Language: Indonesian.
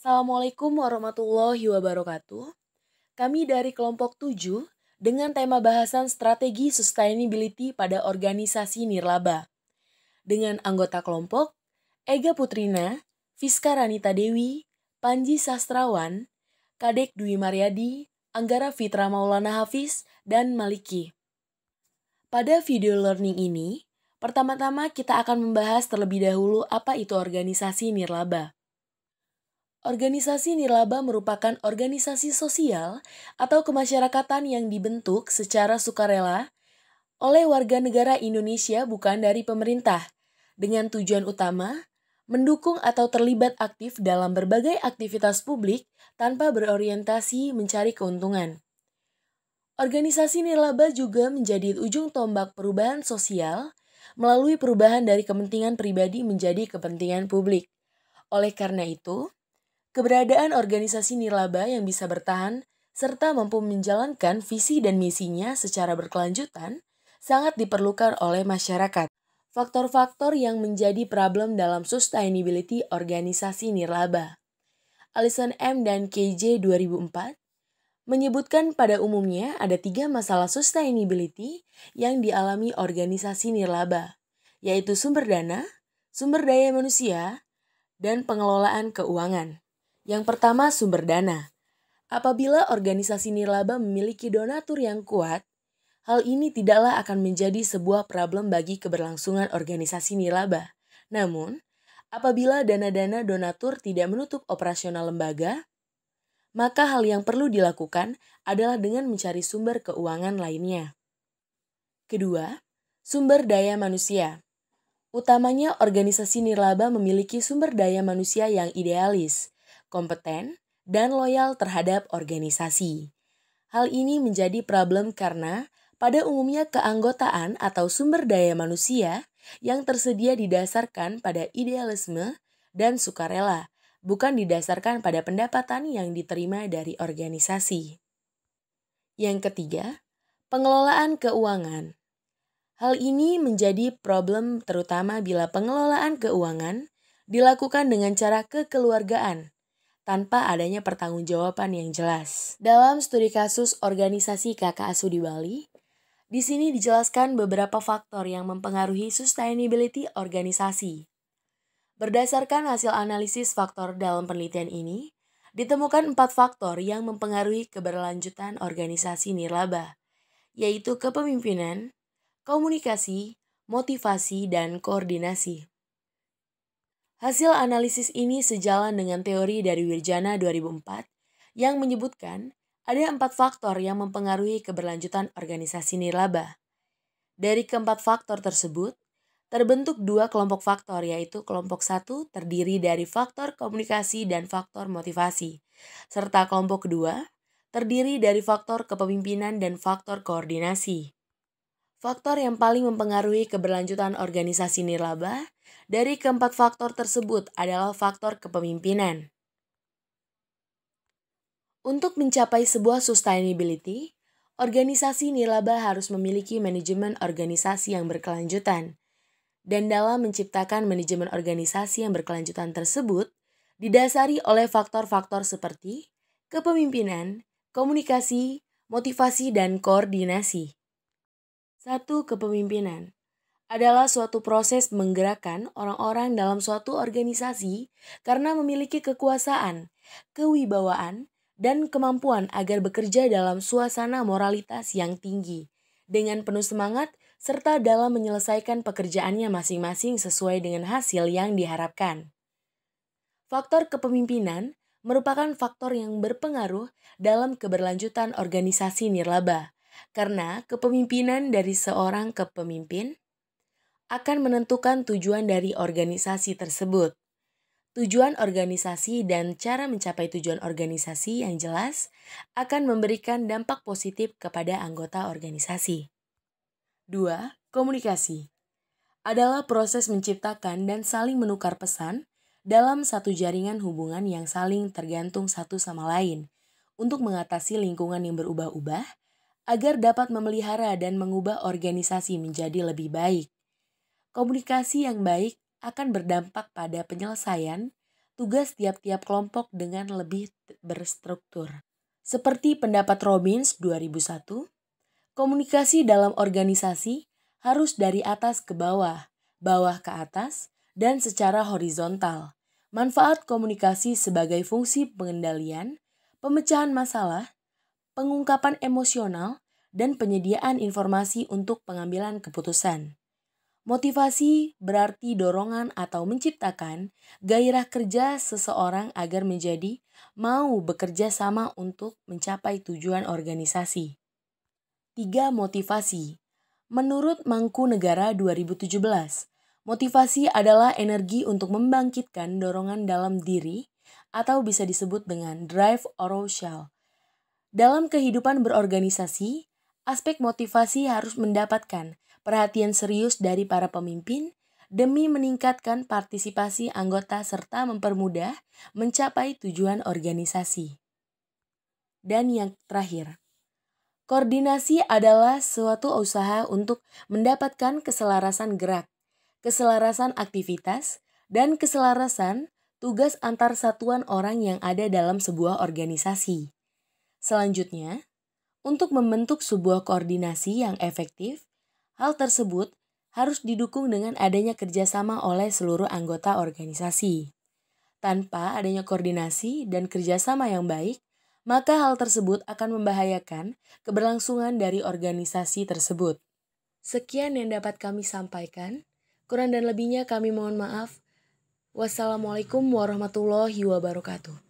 Assalamualaikum warahmatullahi wabarakatuh. Kami dari kelompok 7 dengan tema bahasan strategi sustainability pada organisasi nirlaba. Dengan anggota kelompok Ega Putrina, Fiska Ranita Dewi, Panji Sastrawan, Kadek Dwi Mariadi, Anggara Fitra Maulana Hafiz, dan Maliki. Pada video learning ini, pertama-tama kita akan membahas terlebih dahulu apa itu organisasi nirlaba. Organisasi nirlaba merupakan organisasi sosial atau kemasyarakatan yang dibentuk secara sukarela oleh warga negara Indonesia bukan dari pemerintah, dengan tujuan utama mendukung atau terlibat aktif dalam berbagai aktivitas publik tanpa berorientasi mencari keuntungan. Organisasi nirlaba juga menjadi ujung tombak perubahan sosial melalui perubahan dari kepentingan pribadi menjadi kepentingan publik. Oleh karena itu, keberadaan organisasi nirlaba yang bisa bertahan serta mampu menjalankan visi dan misinya secara berkelanjutan sangat diperlukan oleh masyarakat. Faktor-faktor yang menjadi problem dalam sustainability organisasi nirlaba. Allison M. dan KJ 2004 menyebutkan pada umumnya ada 3 masalah sustainability yang dialami organisasi nirlaba, yaitu sumber dana, sumber daya manusia, dan pengelolaan keuangan. Yang pertama, sumber dana. Apabila organisasi nirlaba memiliki donatur yang kuat, hal ini tidaklah akan menjadi sebuah problem bagi keberlangsungan organisasi nirlaba. Namun, apabila dana-dana donatur tidak menutup operasional lembaga, maka hal yang perlu dilakukan adalah dengan mencari sumber keuangan lainnya. Kedua, sumber daya manusia. Utamanya organisasi nirlaba memiliki sumber daya manusia yang idealis, kompeten, dan loyal terhadap organisasi. Hal ini menjadi problem karena pada umumnya keanggotaan atau sumber daya manusia yang tersedia didasarkan pada idealisme dan sukarela, bukan didasarkan pada pendapatan yang diterima dari organisasi. Yang ketiga, pengelolaan keuangan. Hal ini menjadi problem terutama bila pengelolaan keuangan dilakukan dengan cara kekeluargaan, tanpa adanya pertanggungjawaban yang jelas. Dalam studi kasus organisasi KKASU di Bali, di sini dijelaskan beberapa faktor yang mempengaruhi sustainability organisasi. Berdasarkan hasil analisis faktor dalam penelitian ini, ditemukan 4 faktor yang mempengaruhi keberlanjutan organisasi nirlaba, yaitu kepemimpinan, komunikasi, motivasi, dan koordinasi. Hasil analisis ini sejalan dengan teori dari Wirjana 2004 yang menyebutkan ada 4 faktor yang mempengaruhi keberlanjutan organisasi nirlaba. Dari keempat faktor tersebut, terbentuk 2 kelompok faktor, yaitu kelompok 1 terdiri dari faktor komunikasi dan faktor motivasi, serta kelompok kedua terdiri dari faktor kepemimpinan dan faktor koordinasi. Faktor yang paling mempengaruhi keberlanjutan organisasi nirlaba dari keempat faktor tersebut adalah faktor kepemimpinan. Untuk mencapai sebuah sustainability, organisasi nirlaba harus memiliki manajemen organisasi yang berkelanjutan. Dan dalam menciptakan manajemen organisasi yang berkelanjutan tersebut, didasari oleh faktor-faktor seperti kepemimpinan, komunikasi, motivasi, dan koordinasi. 1. Kepemimpinan adalah suatu proses menggerakkan orang-orang dalam suatu organisasi karena memiliki kekuasaan, kewibawaan, dan kemampuan agar bekerja dalam suasana moralitas yang tinggi, dengan penuh semangat serta dalam menyelesaikan pekerjaannya masing-masing sesuai dengan hasil yang diharapkan. Faktor kepemimpinan merupakan faktor yang berpengaruh dalam keberlanjutan organisasi nirlaba, karena kepemimpinan dari seorang kepemimpin akan menentukan tujuan dari organisasi tersebut. Tujuan organisasi dan cara mencapai tujuan organisasi yang jelas akan memberikan dampak positif kepada anggota organisasi. 2. Komunikasi adalah proses menciptakan dan saling menukar pesan dalam satu jaringan hubungan yang saling tergantung satu sama lain untuk mengatasi lingkungan yang berubah-ubah agar dapat memelihara dan mengubah organisasi menjadi lebih baik. Komunikasi yang baik akan berdampak pada penyelesaian tugas tiap-tiap kelompok dengan lebih berstruktur. Seperti pendapat Robbins 2001, komunikasi dalam organisasi harus dari atas ke bawah, bawah ke atas, dan secara horizontal. Manfaat komunikasi sebagai fungsi pengendalian, pemecahan masalah, pengungkapan emosional, dan penyediaan informasi untuk pengambilan keputusan. Motivasi berarti dorongan atau menciptakan gairah kerja seseorang agar menjadi mau bekerja sama untuk mencapai tujuan organisasi. 3. Motivasi. Menurut Mangkunegara 2017, motivasi adalah energi untuk membangkitkan dorongan dalam diri atau bisa disebut dengan drive arousal. Dalam kehidupan berorganisasi, aspek motivasi harus mendapatkan perhatian serius dari para pemimpin demi meningkatkan partisipasi anggota serta mempermudah mencapai tujuan organisasi. Dan yang terakhir, koordinasi adalah suatu usaha untuk mendapatkan keselarasan gerak, keselarasan aktivitas, dan keselarasan tugas antar satuan orang yang ada dalam sebuah organisasi. Selanjutnya, untuk membentuk sebuah koordinasi yang efektif, hal tersebut harus didukung dengan adanya kerjasama oleh seluruh anggota organisasi. Tanpa adanya koordinasi dan kerjasama yang baik, maka hal tersebut akan membahayakan keberlangsungan dari organisasi tersebut. Sekian yang dapat kami sampaikan. Kurang dan lebihnya kami mohon maaf. Wassalamualaikum warahmatullahi wabarakatuh.